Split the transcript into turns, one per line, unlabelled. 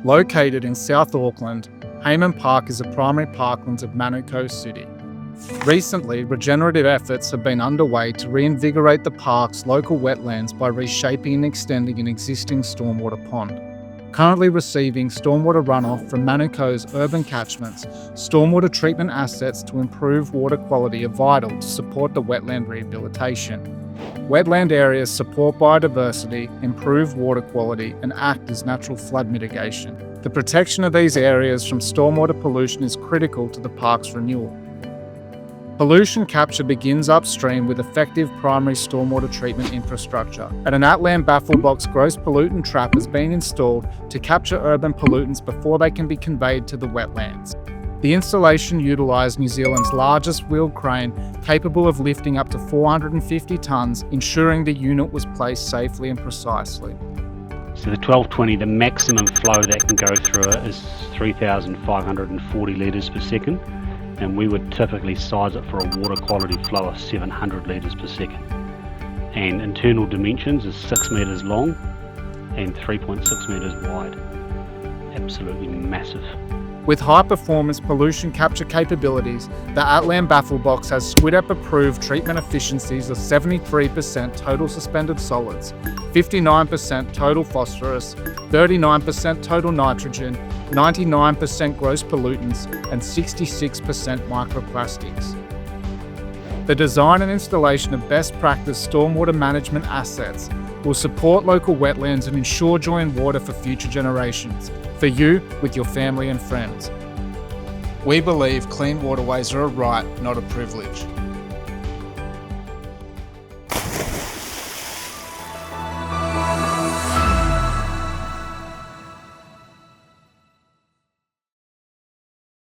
Located in South Auckland, Hayman Park is a primary parkland of Manukau City. Recently, regenerative efforts have been underway to reinvigorate the park's local wetlands by reshaping and extending an existing stormwater pond. Currently receiving stormwater runoff from Manukau's urban catchments, stormwater treatment assets to improve water quality are vital to support the wetland rehabilitation. Wetland areas support biodiversity, improve water quality, and act as natural flood mitigation. The protection of these areas from stormwater pollution is critical to the park's renewal. Pollution capture begins upstream with effective primary stormwater treatment infrastructure. At an Atlan BaffleBox gross pollutant trap has been installed to capture urban pollutants before they can be conveyed to the wetlands. The installation utilised New Zealand's largest wheeled crane, capable of lifting up to 450 tonnes, ensuring the unit was placed safely and precisely.
So the 1220, the maximum flow that can go through it is 3,540 litres per second, and we would typically size it for a water quality flow of 700 litres per second. And internal dimensions is 6 metres long and 3.6 metres wide. Absolutely massive.
With high-performance pollution capture capabilities, the Atlan BaffleBox has SQIDEP-approved treatment efficiencies of 73% total suspended solids, 59% total phosphorus, 39% total nitrogen, 99% gross pollutants, and 66% microplastics. The design and installation of best practice stormwater management assets will support local wetlands and ensure joint water for future generations, for you, with your family and friends. We believe clean waterways are a right, not a privilege.